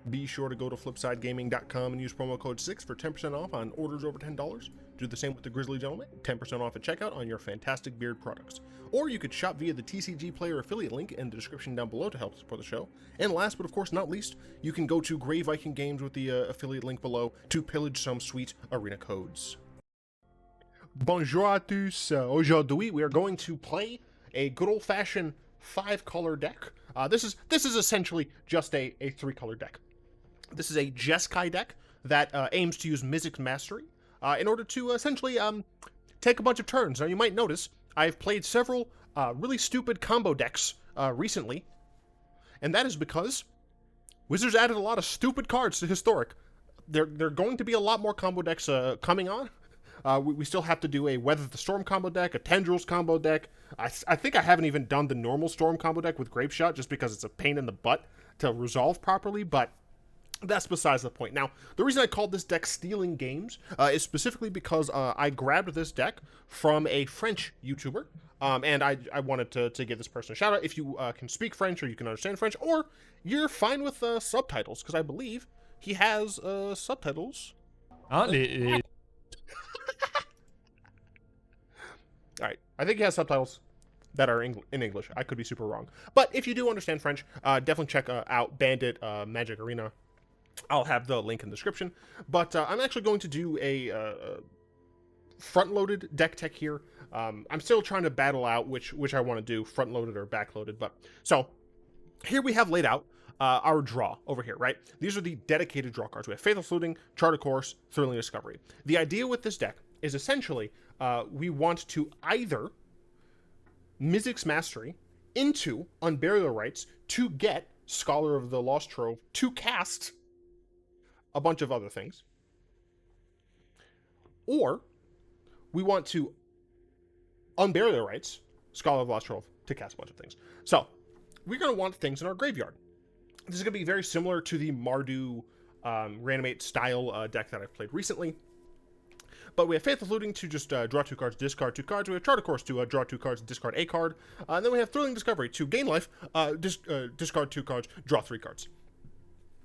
Be sure to go to flipsidegaming.com and use promo code 6 for 10% off on orders over $10. Do the same with the Grizzly Gentleman, 10% off at checkout on your fantastic beard products. Or you could shop via the TCG Player affiliate link in the description down below to help support the show. And last but of course not least, you can go to Grey Viking Games with the affiliate link below to pillage some sweet arena codes. Bonjour à tous. Aujourd'hui, we are going to play a good old-fashioned 5-color deck. This is essentially just a 3-color deck. This is a jeskai deck that aims to use Mizzix Mastery in order to essentially take a bunch of turns. Now you might notice I've played several really stupid combo decks recently, and that is because Wizards added a lot of stupid cards to Historic. There are going to be a lot more combo decks coming on. We still have to do a Weather the Storm combo deck, a Tendrils combo deck. I think I haven't even done the normal Storm combo deck with Grape Shot just because it's a pain in the butt to resolve properly, but that's besides the point. Now, the reason I called this deck Stealing Games is specifically because I grabbed this deck from a French YouTuber, and I wanted to give this person a shout out. If you can speak French or you can understand French, or you're fine with subtitles, because I believe he has subtitles. Alright, I think he has subtitles that are in English. I could be super wrong. But if you do understand French, definitely check out Bandit Magic Arena. I'll have the link in the description. But I'm actually going to do a front-loaded deck tech here. I'm still trying to battle out which I want to do, front-loaded or back-loaded. But so here we have laid out our draw over here, right? These are the dedicated draw cards. We have Faithless Looting, Chart of Course, Thrilling Discovery. The idea with this deck is essentially we want to either Mizzix Mastery into Unburial Rites to get Scholar of the Lost Trove to cast a bunch of other things, or we want to Unburial Rites, Scholar of the Lost Trove to cast a bunch of things. So we're going to want things in our graveyard. This is going to be very similar to the Mardu Reanimate style deck that I've played recently. But we have Faithless Looting to just draw 2 cards, discard 2 cards. We have Chart of Course to draw 2 cards, discard a card. And then we have Thrilling Discovery to gain life, discard 2 cards, draw 3 cards.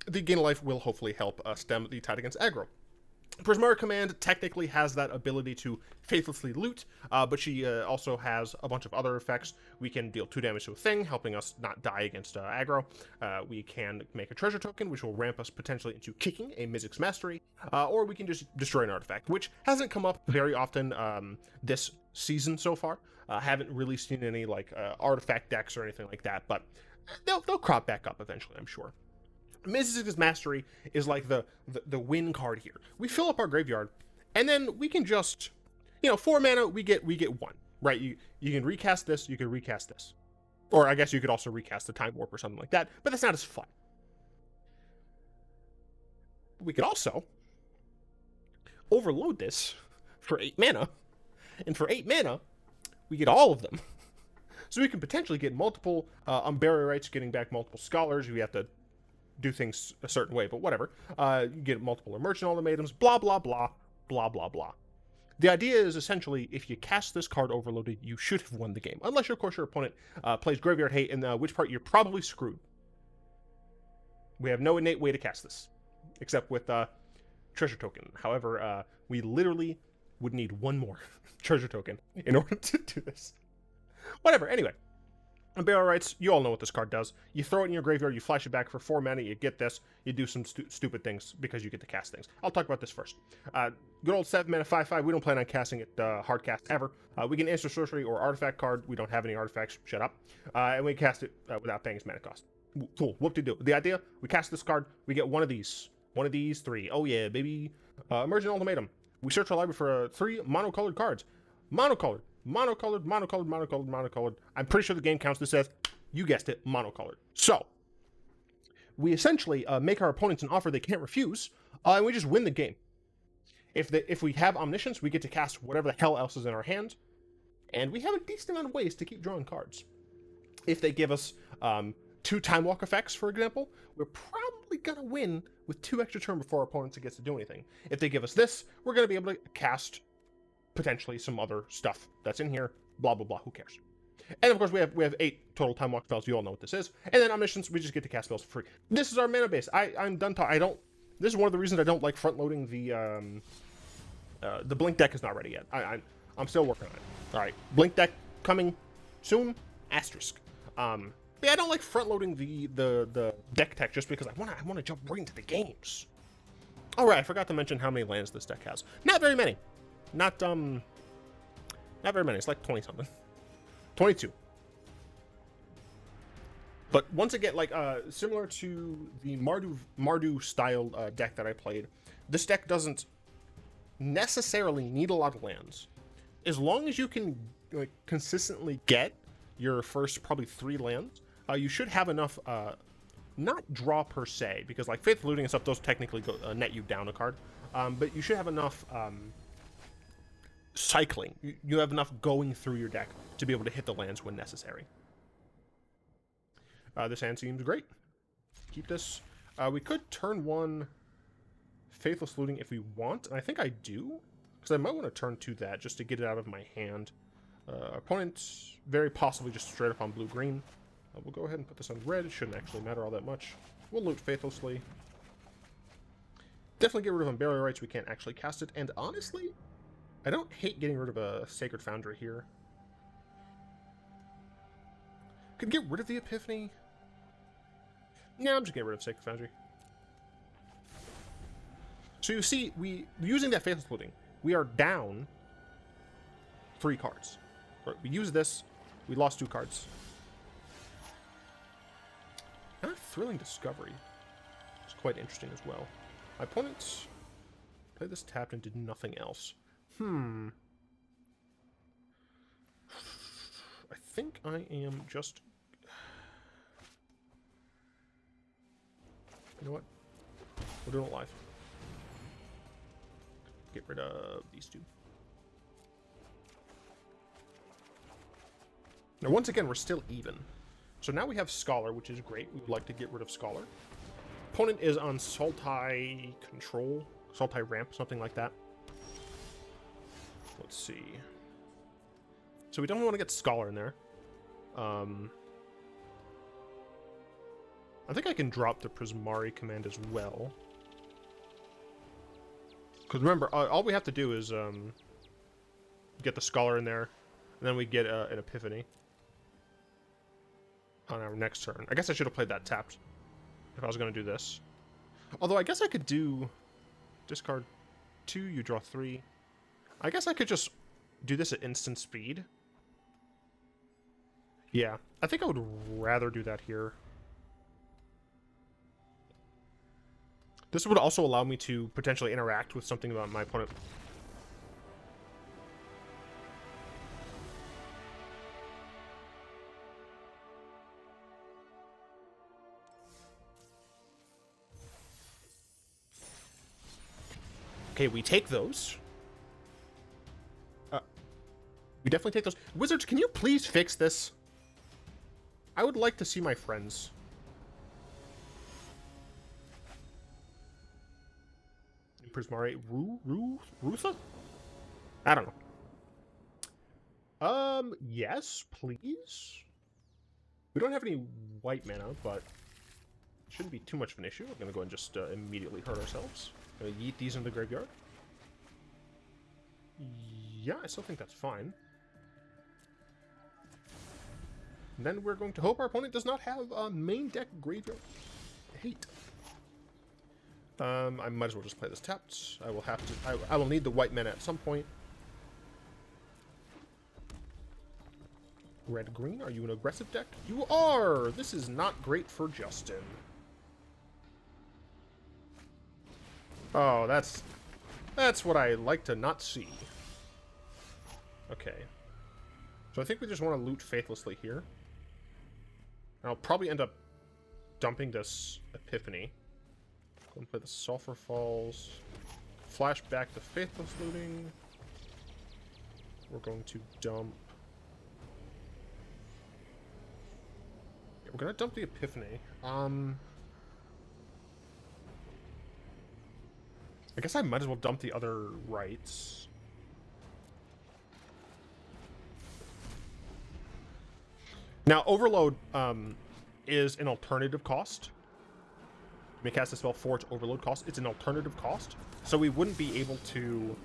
The gain of life will hopefully help stem the tide against aggro. Prismari Command technically has that ability to faithlessly loot, but she also has a bunch of other effects. We can deal 2 damage to a thing, helping us not die against aggro. We can make a treasure token, which will ramp us potentially into kicking a Mizzix Mastery, or we can just destroy an artifact, which hasn't come up very often this season so far. Haven't really seen any like artifact decks or anything like that, but they'll crop back up eventually, I'm sure. Mizzix Mastery is like the win card here. We fill up our graveyard, and then we can just, 4 mana, we get 1, right? You can recast this, you can recast this. Or I guess you could also recast the Time Warp or something like that, but that's not as fun. We could also overload this for 8 mana, and for 8 mana, we get all of them. So we can potentially get multiple Unburial Rites, getting back multiple Scholars. We have to do things a certain way, but whatever. You get multiple Emergent Ultimatums, blah, blah, blah, blah, blah, blah. The idea is essentially, if you cast this card overloaded, you should have won the game. Unless, of course, your opponent plays Graveyard Hate, in which part you're probably screwed. We have no innate way to cast this, except with Treasure Token. However, we literally would need 1 more Treasure Token in order to do this. Whatever, anyway. Unburial Rites, you all know what this card does. You throw it in your graveyard, you flash it back for 4 mana, you get this, you do some stupid things because you get to cast things. I'll talk about this first. Good old 7 mana 5/5, we don't plan on casting it hard cast ever. We can instant sorcery or artifact card, we don't have any artifacts, shut up. And we cast it without paying its mana cost. Cool, whoop-de-doo. The idea, we cast this card, we get 1 of these. 1 of these 3. Oh yeah, baby. Emergent Ultimatum. We search our library for 3 monocolored cards. Monocolored. Monocolored, monocolored, monocolored, monocolored. I'm pretty sure the game counts this as, you guessed it, monocolored. So, we essentially make our opponents an offer they can't refuse, and we just win the game. If we have Omniscience, we get to cast whatever the hell else is in our hand, and we have a decent amount of ways to keep drawing cards. If they give us 2 Time Walk effects, for example, we're probably going to win with 2 extra turn before our opponent gets to do anything. If they give us this, we're going to be able to cast potentially some other stuff that's in here, blah, blah, blah, who cares? And of course, we have 8 total time walk spells. You all know what this is. And then Omniscience, we just get to cast spells for free. This is our mana base. I'm done talking. This is one of the reasons I don't like front loading the Blink deck is not ready yet. I'm still working on it. All right, Blink deck coming soon. Asterisk. But yeah, I don't like front loading the DeckTech just because I wanna jump right into the games. All right, I forgot to mention how many lands this deck has. Not very many. Not very many. It's like 20 something. 22. But once again, like similar to the Mardu style deck that I played, this deck doesn't necessarily need a lot of lands. As long as you can like consistently get your first probably 3 lands, you should have enough. Not draw per se, because like Faithless Looting and stuff, those technically go, net you down a card. But you should have enough cycling. You have enough going through your deck to be able to hit the lands when necessary. This hand seems great. Keep this. We could turn 1 Faithless Looting if we want, and I think I do, because I might want to turn 2 that just to get it out of my hand. Opponent very possibly just straight up on blue-green. We'll go ahead and put this on red. It shouldn't actually matter all that much. We'll loot Faithlessly. Definitely get rid of Unburial Rites. We can't actually cast it. And honestly, I don't hate getting rid of a Sacred Foundry here. Could get rid of the Epiphany. Yeah, I'm just getting rid of Sacred Foundry. So you see, using that Faithless Looting, we are down 3 cards. Right, we use this, we lost 2 cards. And a Thrilling Discovery. It's quite interesting as well. My opponent played this tapped and did nothing else. I think I am just... You know what? We're doing it live. Get rid of these 2. Now, once again, we're still even. So now we have Scholar, which is great. We would like to get rid of Scholar. Opponent is on Sultai Control, Sultai Ramp, something like that. Let's see. So we don't want to get Scholar in there. I think I can drop the Prismari Command as well. Because remember, all we have to do is get the Scholar in there, and then we get an Epiphany on our next turn. I guess I should have played that tapped if I was going to do this. Although I guess I could do discard 2, you draw 3. I guess I could just do this at instant speed. Yeah, I think I would rather do that here. This would also allow me to potentially interact with something about my opponent. Okay, we take those. We definitely take those. Wizards, can you please fix this? I would like to see my friends. Prismari, Rutha? I don't know. Yes, please. We don't have any white mana, but it shouldn't be too much of an issue. We're gonna go and just immediately hurt ourselves. Gonna yeet these in the graveyard. Yeah, I still think that's fine. And then we're going to hope our opponent does not have a main deck graveyard hate. I might as well just play this tapped. I will have to. I will need the white mana at some point. Red green. Are you an aggressive deck? You are. This is not great for Justin. Oh, that's what I like to not see. Okay. So I think we just want to loot Faithlessly here. And I'll probably end up dumping this Epiphany. Go and play the Sulfur Falls. Flash back the Faithless Looting. We're going to dump... Yeah, we're going to dump the Epiphany. I guess I might as well dump the other rights. Now, Overload is an alternative cost. You may cast a spell for its Overload cost. It's an alternative cost. So we wouldn't be able to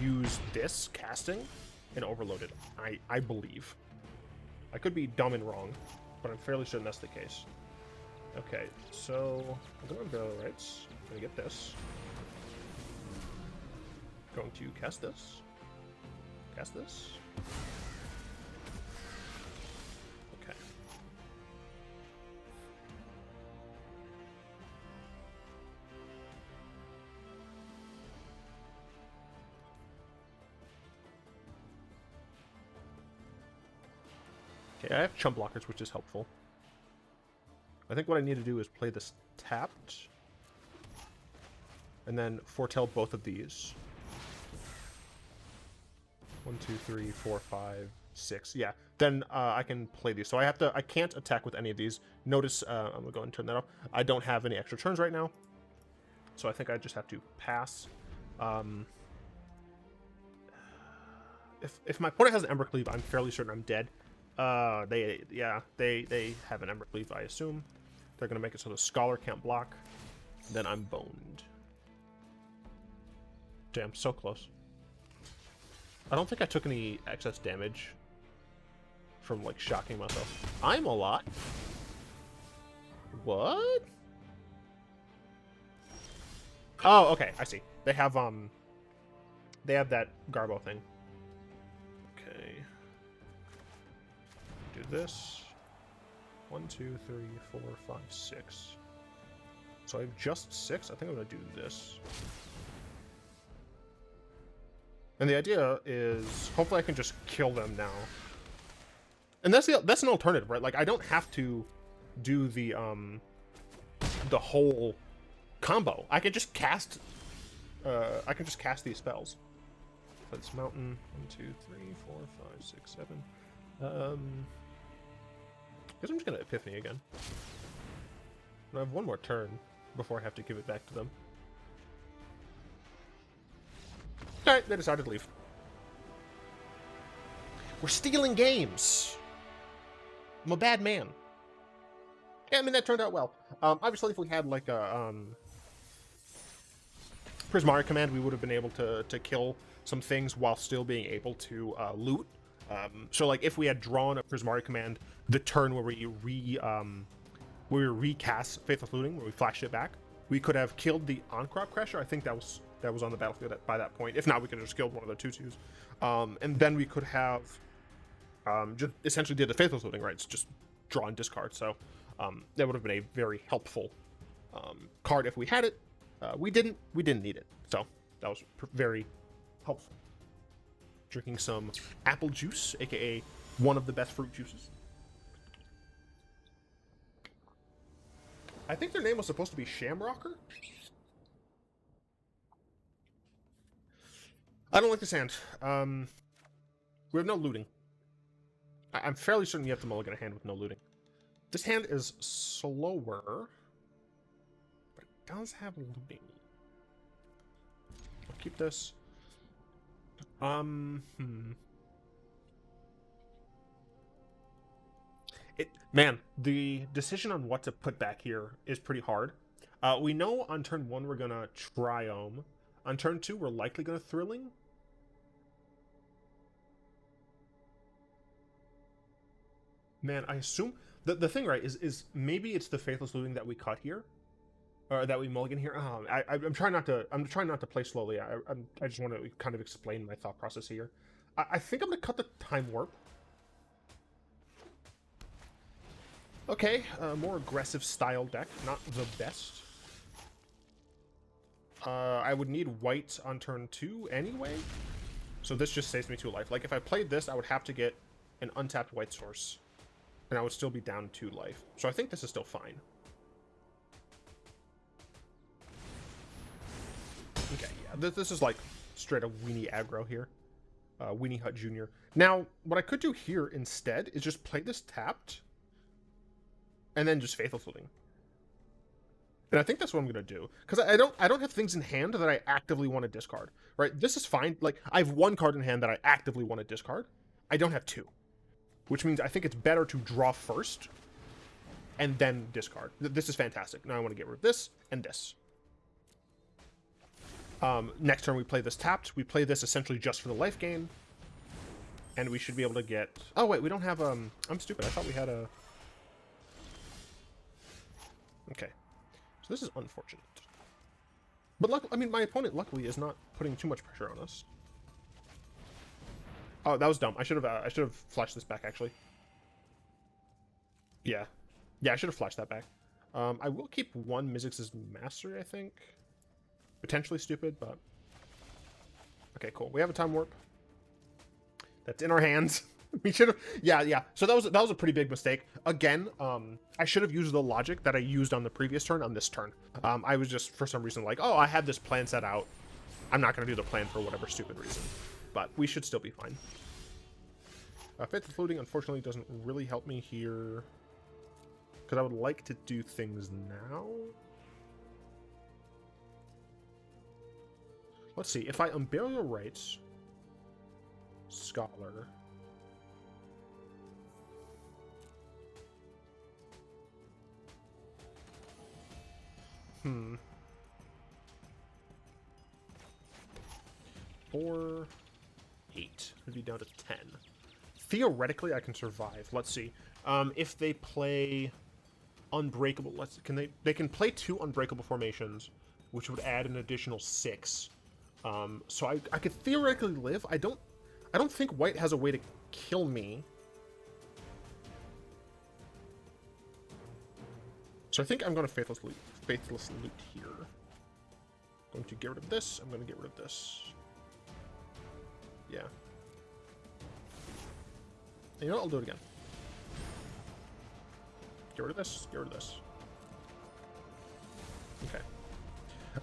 use this casting and overload it, I believe. I could be dumb and wrong, but I'm fairly certain that's the case. Okay, so I'm going to go rights. I'm going to get this. Going to cast this. Cast this. Okay. Okay, I have chump blockers, which is helpful. I think what I need to do is play this tapped. And then foretell both of these. 1, 2, 3, 4, 5, 6. Yeah. Then I can play these. So I can't attack with any of these. Notice, I'm gonna go and turn that off. I don't have any extra turns right now. So I think I just have to pass. If my opponent has an Ember Cleave, I'm fairly certain I'm dead. They have an Ember Cleave, I assume. They're gonna make it so the Scholar can't block. Then I'm boned. Damn, so close. I don't think I took any excess damage from, like, shocking myself. I'm alive? What? Oh, okay, I see. They have that Garbo thing. Okay. Do this. 1, 2, 3, 4, 5, 6. So I have just 6. I think I'm gonna do this. And the idea is, hopefully I can just kill them now. And that's an alternative, right? Like, I don't have to do the whole combo. I can just cast these spells. Let's mountain. 1, 2, 3, 4, 5, 6, 7. Guess I'm just gonna Epiphany again. And I have one more turn before I have to give it back to them. Alright, they decided to leave. We're stealing games! I'm a bad man. Yeah, I mean, that turned out well. Obviously, if we had, like, a, Prismari Command, we would have been able to kill some things while still being able to, loot. So, like, if we had drawn a Prismari Command the turn where we recast Faithless Looting, where we flashed it back, we could have killed the on-crop crasher. I think that was on the battlefield by that point. If not, we could have just killed one of the 2/2s. And then we could have just essentially did the Faithless Looting, right? It's just draw and discard. So that would have been a very helpful card if we had it. We didn't need it. So that was very helpful. Drinking some apple juice, aka one of the best fruit juices. I think their name was supposed to be Shamrocker. I don't like this hand. We have no looting. I'm fairly certain you have to mulligan a hand with no looting. This hand is slower, but it does have looting. I'll keep this. Man, the decision on what to put back here is pretty hard. We know on turn 1 we're gonna Triome. On turn 2 we're likely gonna Thrilling. Man, I assume the thing, right, is maybe it's the Faithless Looting that we cut here, or that we mulligan here. I'm trying not to play slowly. I just want to kind of explain my thought process here. I think I'm gonna cut the Time Warp. Okay, more aggressive style deck, not the best. I would need white on turn 2 anyway, so this just saves me 2 life. Like, if I played this, I would have to get an untapped white source, and I would still be down 2 life. So I think this is still fine. Okay, yeah, this is like straight up Weenie aggro here. Weenie Hut Jr. Now, what I could do here instead is just play this tapped, and then just Faithless Looting. And I think that's what I'm gonna do, because I don't have things in hand that I actively want to discard. Right? This is fine. Like, I have 1 card in hand that I actively want to discard. I don't have 2. which means I think it's better to draw first and then discard. This is fantastic. Now I want to get rid of this and this. Next turn we play this tapped. We play this essentially just for the life gain. And we should be able to get... Oh, wait, we don't have... I'm stupid. I thought we had a... Okay. So this is unfortunate. But, I mean, my opponent, luckily, is not putting too much pressure on us. Oh, that was dumb. I should have flashed this back, actually. Yeah. Yeah, I should have flashed that back. I will keep one Mizzix's Mastery, I think. Potentially stupid, but... Okay, cool. We have a Time Warp. That's in our hands. We should have... Yeah. So that was a pretty big mistake. Again, I should have used the logic that I used on the previous turn on this turn. I was just, for some reason, like, oh, I had this plan set out. I'm not going to do the plan for whatever stupid reason. But we should still be fine. Faithless Looting, unfortunately, doesn't really help me here. Because I would like to do things now. Let's see. If I Unburial Rites... Scholar... 4, 8. Would be down to 10. Theoretically, I can survive. Let's see. If they play Unbreakable, they can play 2 Unbreakable formations, which would add an additional 6. So I could theoretically live. I don't think White has a way to kill me. So I think I'm going to Faithless Loot here. I'm going to get rid of this. I'm going to get rid of this. Yeah. And you know what? I'll do it again. Get rid of this. Get rid of this. Okay.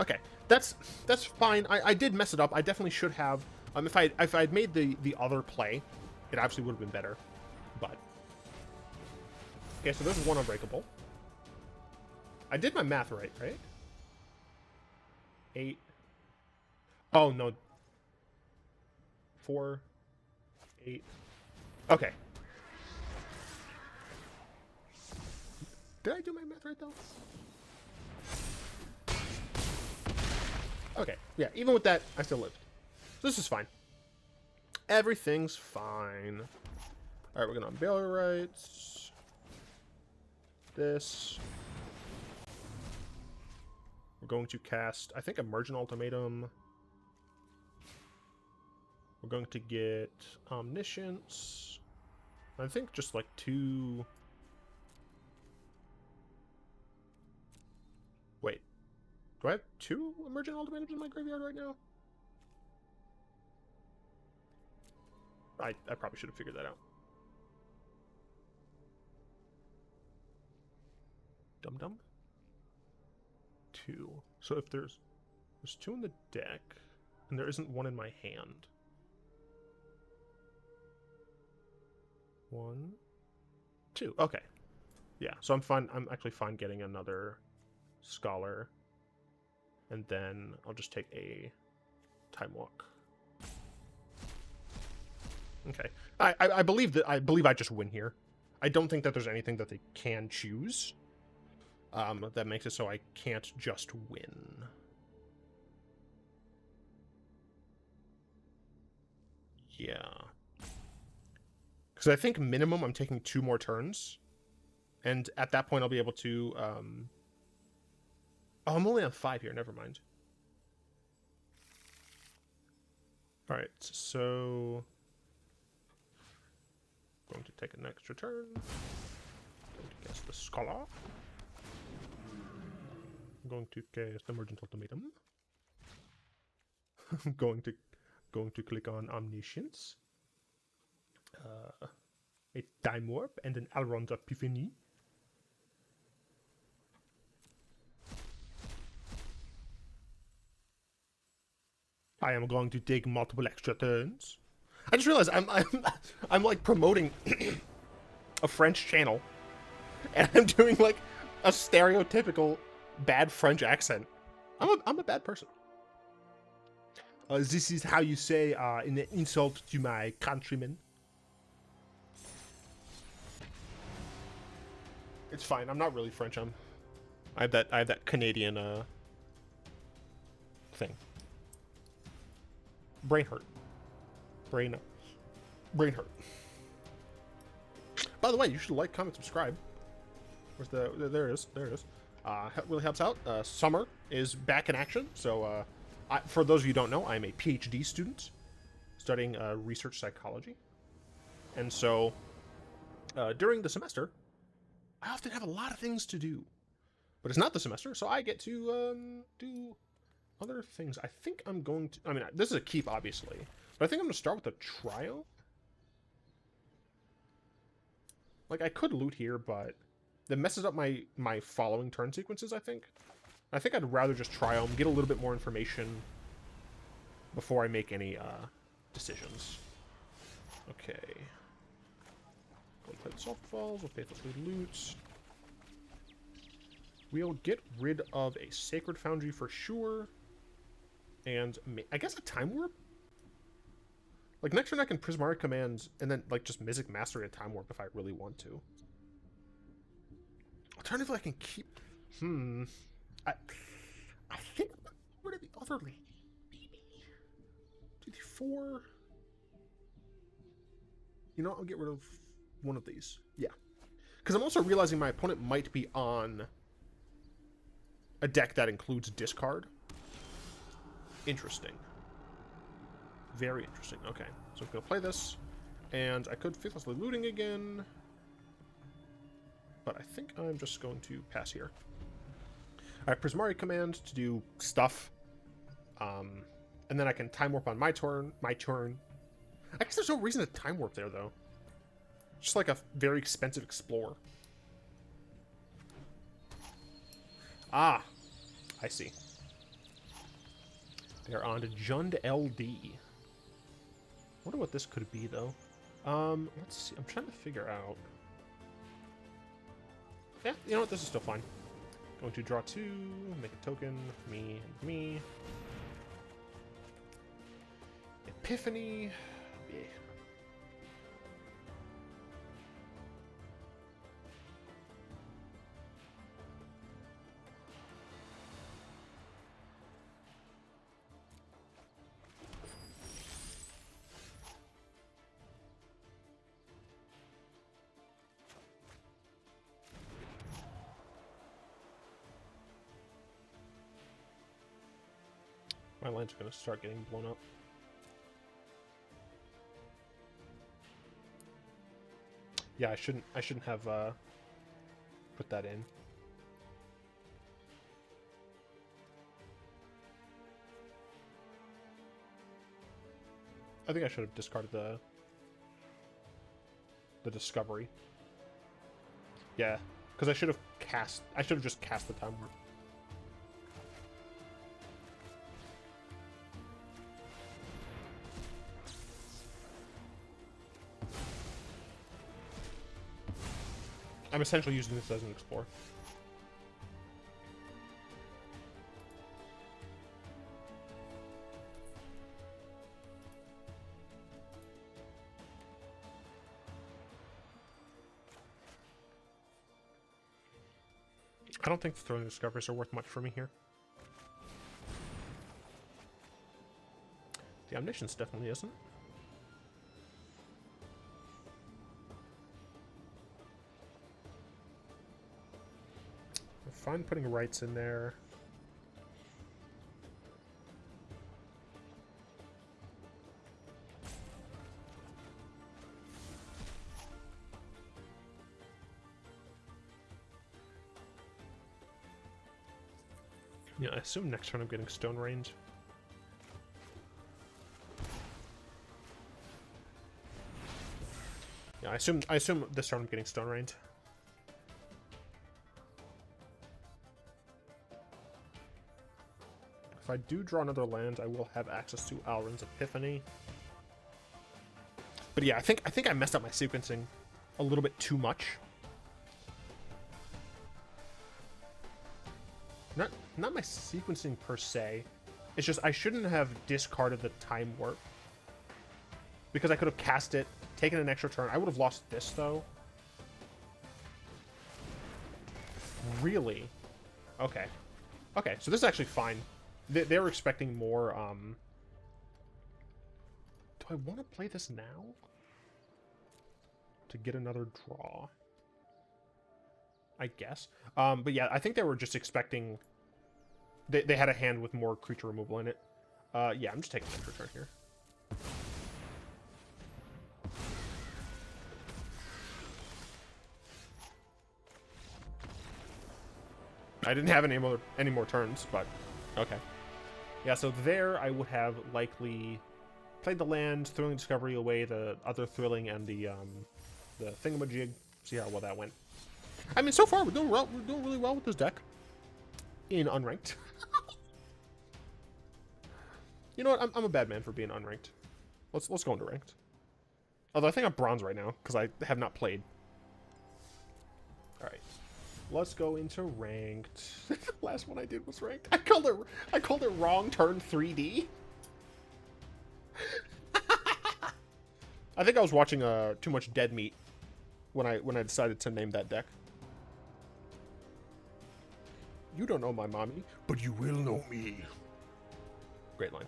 Okay. That's fine. I did mess it up. I definitely should have. If I'd made the other play, it actually would have been better. But okay, so there's one Unbreakable. I did my math right? 8. Oh no. 4, 8. Okay. Did I do my math right though? Okay. Yeah. Even with that, I still lived. So this is fine. Everything's fine. All right, we're gonna Unburial Rites. This. We're going to cast, I think, Emergent Ultimatum. We're going to get Omniscience. I think just like 2. Wait. Do I have 2 Emergent Ultimatums in my graveyard right now? I probably should have figured that out. Dum-dum? 2. So if there's 2 in the deck, and there isn't one in my hand. 1, 2. Okay. Yeah, so I'm fine. I'm actually fine getting another Scholar. And then I'll just take a Time Walk. Okay. I believe I just win here. I don't think that there's anything that they can choose. That makes it so I can't just win. Yeah. Because I think minimum I'm taking 2 more turns. And at that point I'll be able to... Oh, I'm only on 5 here. Never mind. Alright, so... I'm going to take an extra turn. I'm going to cast the Scholar. I'm going to cast Emergent Ultimatum. I'm going to click on Omniscience. A Time Warp and an Alrund Epiphany. I am going to take multiple extra turns. I just realized I'm like promoting a French channel, and I'm doing like a stereotypical bad French accent. I'm a bad person. This is how you say an insult to my countrymen. It's fine. I'm not really French. I have that Canadian thing. Brain hurt. Brain hurt. By the way, you should like, comment, subscribe. Where's there it is. There it is. Really helps out. Summer is back in action. So, for those of you who don't know, I'm a PhD student studying research psychology. And so, during the semester, I often have a lot of things to do. But it's not the semester, so I get to do other things. I think I'm going to... I mean, this is a keep, obviously. But I think I'm going to start with a trio. Like, I could loot here, but that messes up my following turn sequences, I think. I think I'd rather just try them, get a little bit more information before I make any decisions. Okay. We'll play the Sulfur Falls, we'll faithlessly loot. We'll get rid of a Sacred Foundry for sure. And I guess a Time Warp? Like, next turn I can Prismari Command and then, like, just Mizzix Mastery a Time Warp if I really want to. Alternatively, I can keep... I think I'm rid of the other lady. Maybe. 2d4. You know what? I'll get rid of one of these. Yeah. Because I'm also realizing my opponent might be on a deck that includes discard. Interesting. Very interesting. Okay. So I'm going to play this. And I could Faithlessly Looting again. But I think I'm just going to pass here. I have Prismari Command to do stuff. And then I can Time Warp on my turn. I guess there's no reason to Time Warp there, though. Just like a very expensive Explorer. Ah, I see. They're on to Jund LD. Wonder what this could be, though. Let's see. I'm trying to figure out. Yeah, you know what? This is still fine. Going to draw 2, make a token, me and me. Epiphany. Yeah. My land's gonna start getting blown up. Yeah, I shouldn't have put that in. I think I should have discarded the discovery. Yeah, because I should have just cast the Time Warp. I'm essentially using this as an Explorer. I don't think the throwing discoveries are worth much for me here. The Omniscience definitely isn't. Fine putting rights in there. Yeah, I assume next turn I'm getting Stone Range. Yeah, I assume this turn I'm getting Stone Range. If I do draw another land, I will have access to Alrund's Epiphany. But yeah, I think I messed up my sequencing a little bit too much. Not my sequencing per se. It's just I shouldn't have discarded the Time Warp. Because I could have cast it, taken an extra turn. I would have lost this, though. Really? Okay. Okay, so this is actually fine. They were expecting more, Do I want to play this now? To get another draw? I guess. But yeah, I think they were just expecting... They had a hand with more creature removal in it. Yeah, I'm just taking an extra turn here. I didn't have any more turns, but okay. Yeah, so there I would have likely played the land, Thrilling Discovery away, the other Thrilling, and the Thingamajig. See how well that went. I mean, so far we're doing well. We're doing really well with this deck in unranked. You know what? I'm a bad man for being unranked. Let's go into ranked. Although I think I'm bronze right now because I have not played. All right. Let's go into ranked. Last one I did was ranked. I called it wrong turn 3D. I think I was watching too much Dead Meat when I decided to name that deck. You don't know my mommy, but you will know me. Great line.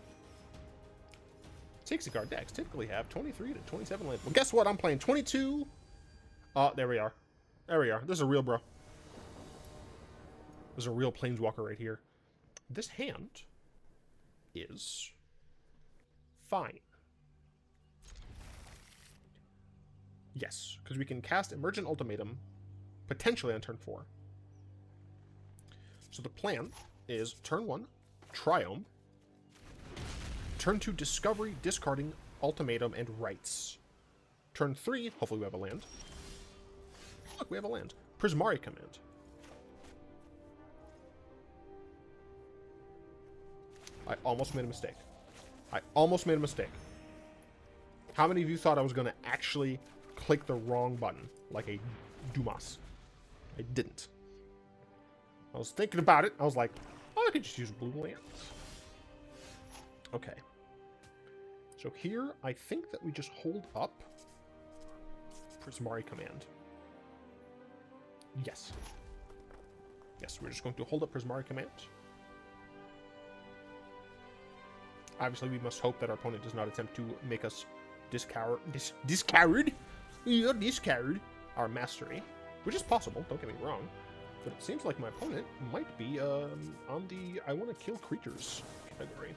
60 card decks typically have 23 to 27 land. Well, guess what? I'm playing 22. Oh, there we are. There we are. This is a real bro. There's a real planeswalker right here. This hand is fine. Yes, because we can cast Emergent Ultimatum potentially on turn 4. So the plan is turn 1, Triome. Turn 2, Discovery, discarding Ultimatum and Rites. Turn 3, hopefully we have a land. Look, we have a land. Prismari Command. I almost made a mistake. I almost made a mistake. How many of you thought I was going to actually click the wrong button like a Dumas? I didn't. I was thinking about it. I was like, oh, I could just use blue lands. Okay. So here, I think that we just hold up Prismari Command. Yes. Yes, we're just going to hold up Prismari Command. Obviously, we must hope that our opponent does not attempt to make us discard our mastery, which is possible, don't get me wrong. But it seems like my opponent might be on the I want to kill creatures category.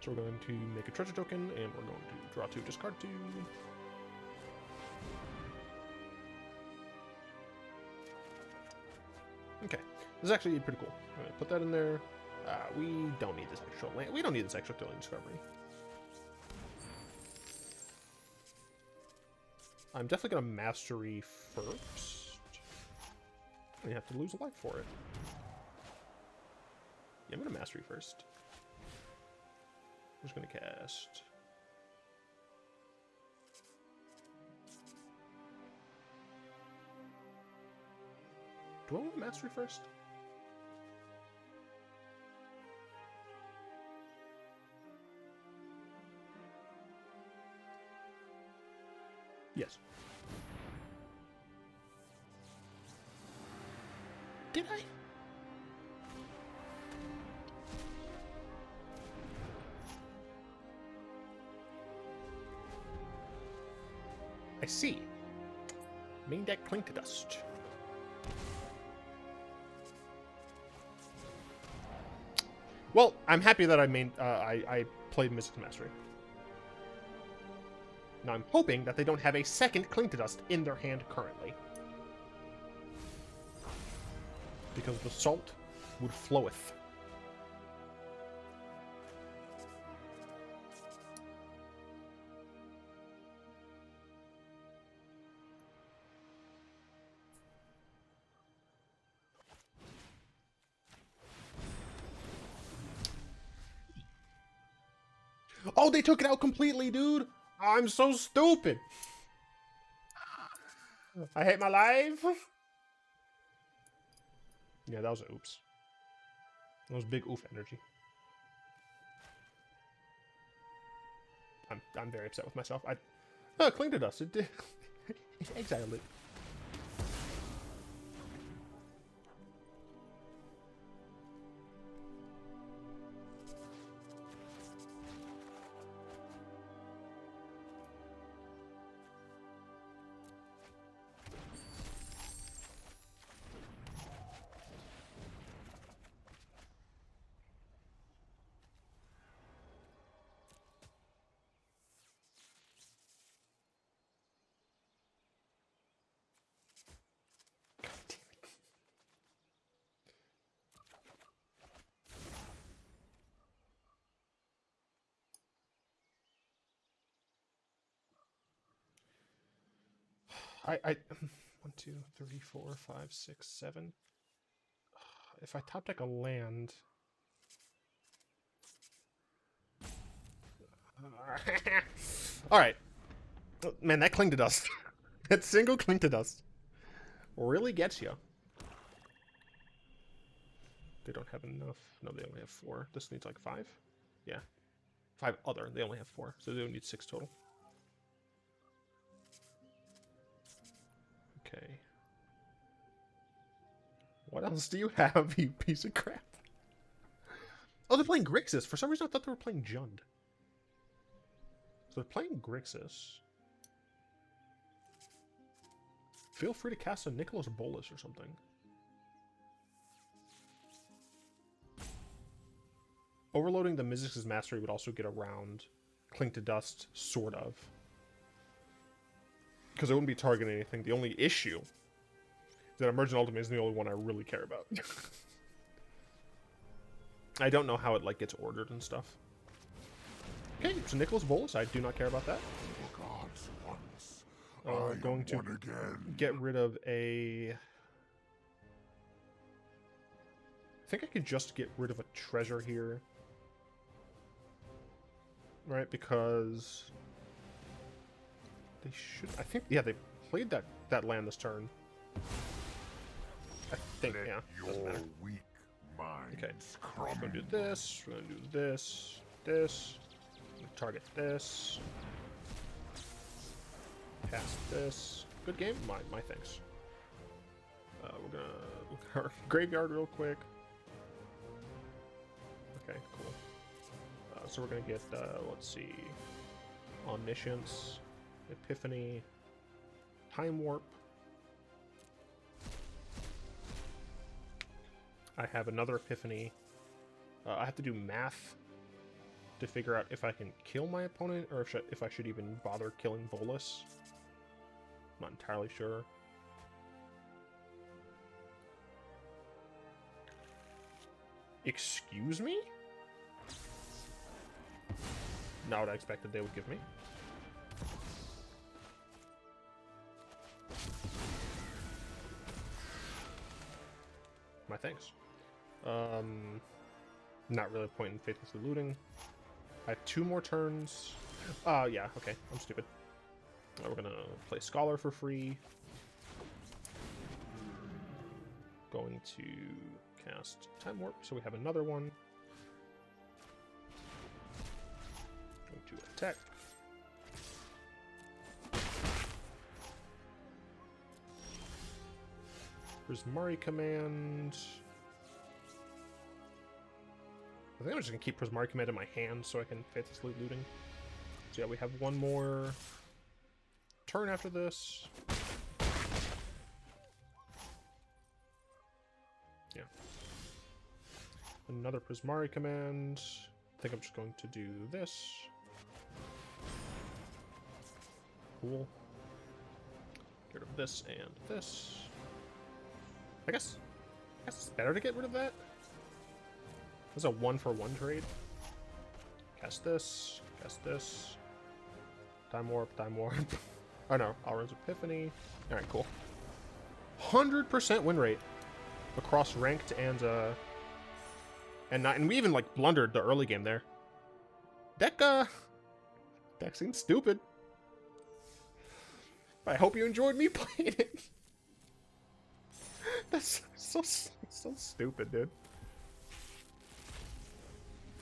So we're going to make a treasure token, and we're going to draw 2, discard 2. Okay, this is actually pretty cool. I'm gonna put that in there. We don't need this extra land. We don't need this extra Thrilling Discovery. I'm definitely gonna mastery first. I have to lose a life for it. Yeah, I'm gonna mastery first. I'm just gonna cast. Do I want mastery first? Yes. Did I? I see. Main deck Cling to Dust. Well, I'm happy that I played Mizzix Mastery. Now I'm hoping that they don't have a second Cling to Dust in their hand currently. Because the salt would floweth. Oh, they took it out completely, dude! I'm so stupid! I hate my life! Yeah, that was an oops. That was big oof energy. I'm very upset with myself. Oh, Cling to Dust. It did. It exiled it. I 1, 2, 3, 4, 5, 6, 7. If I top deck a land. All right, man, that Cling to Dust, that single Cling to Dust, really gets you. They don't have enough. No, they only have 4. This needs like 5. Yeah, 5 other. They only have 4, so they only need 6 total. Okay. What else do you have, you piece of crap? Oh, they're playing Grixis. For some reason, I thought they were playing Jund. So they're playing Grixis. Feel free to cast a Nicholas Bolas or something. Overloading the Mizzix's Mastery would also get around Cling to Dust, sort of. Because it wouldn't be targeting anything. The only issue is that Emergent Ultimatum is the only one I really care about. I don't know how it like gets ordered and stuff. Okay, so Nicholas Bolas, I do not care about that. Going to get rid of a... I think I could just get rid of a treasure here. Right, because... They should... I think... Yeah, they played that land this turn. I think, yeah. Doesn't matter. Okay, we're just gonna do this, we're gonna do this, this. Target this. Cast this. Good game? My thanks. We're gonna look at our graveyard real quick. Okay, cool. So we're gonna get, let's see, Omniscience, Epiphany, Time Warp. I have another Epiphany. I have to do math to figure out if I can kill my opponent or if I should even bother killing Bolas. I'm not entirely sure. Excuse me? Not what I expected they would give me. My thanks. Not really a point in Faithless Looting. I have 2 more turns. Yeah, okay, I'm stupid. We're gonna play Scholar for free. Going to cast Time Warp, so we have another one. Going to attack. Prismari Command. I think I'm just going to keep Prismari Command in my hand so I can Faithless Looting. So yeah, we have one more turn after this. Yeah. Another Prismari Command. I think I'm just going to do this. Cool. Get rid of this and this. I guess it's better to get rid of that. This is a 1-for-1 trade. Cast this, cast this. Time Warp, Time Warp. Oh no, Alrund's Epiphany. Alright, cool. 100% win rate across ranked and we even like blundered the early game there. Deck seems stupid. I hope you enjoyed me playing it. That's so stupid, dude.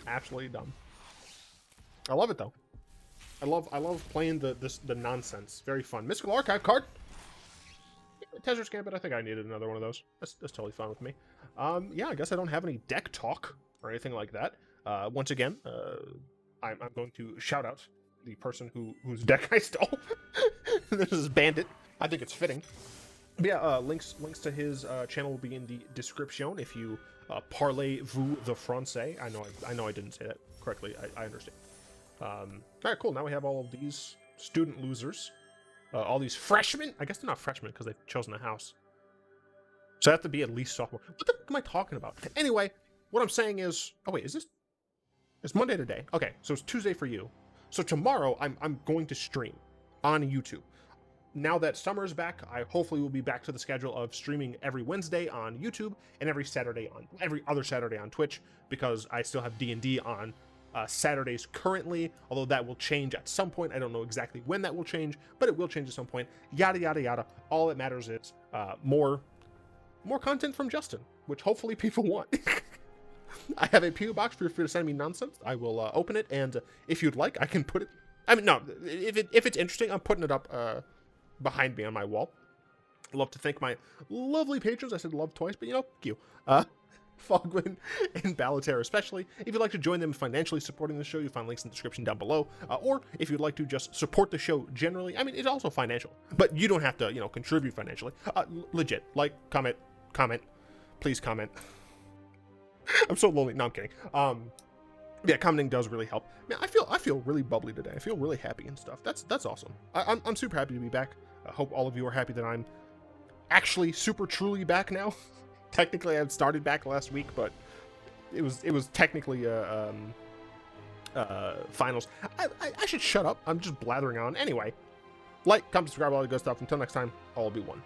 Absolutely dumb. I love it though. I love playing the nonsense. Very fun. Mystical Archive card. Tezzer's Gambit. I think I needed another one of those. That's totally fine with me. Yeah, I guess I don't have any deck talk or anything like that. Once again, I'm going to shout out the person whose deck I stole. This is Bandit. I think it's fitting. But yeah, links to his channel will be in the description if you parlez-vous the français. I know I didn't say that correctly. I understand. All right, cool. Now we have all of these student losers. All these freshmen. I guess they're not freshmen because they've chosen a house. So they have to be at least sophomore. What the heck am I talking about? Anyway, what I'm saying is... Oh, wait, is this... It's Monday today. Okay, so it's Tuesday for you. So tomorrow, I'm going to stream on YouTube. now that summer is back, I hopefully will be back to the schedule of streaming every Wednesday on YouTube and every other Saturday on Twitch, because I still have D&D on Saturdays currently, although that will change at some point. I don't know exactly when that will change, but it will change at some point. Yada, yada, yada. All that matters is more content from Justin, which hopefully people want. I have a PO box for you to send me nonsense. I will open it, and if you'd like, I can put it... I mean, no, if it's interesting, I'm putting it up behind me on my wall. I'd love to thank my lovely patrons. I said love twice, but thank you. Fogwin and Balater especially. If you'd like to join them in financially supporting the show, you'll find links in the description down below. Or if you'd like to just support the show generally, I mean, it's also financial, but you don't have to, contribute financially. Legit, like, comment, please comment. I'm so lonely. No, I'm kidding. Yeah, commenting does really help. Man, I feel really bubbly today. I feel really happy and stuff. That's awesome. I'm super happy to be back. I hope all of you are happy that I'm actually super truly back now. Technically, I had started back last week, but it was technically finals. I should shut up. I'm just blathering on. Anyway, like, comment, subscribe, all that good stuff. Until next time, all will be one.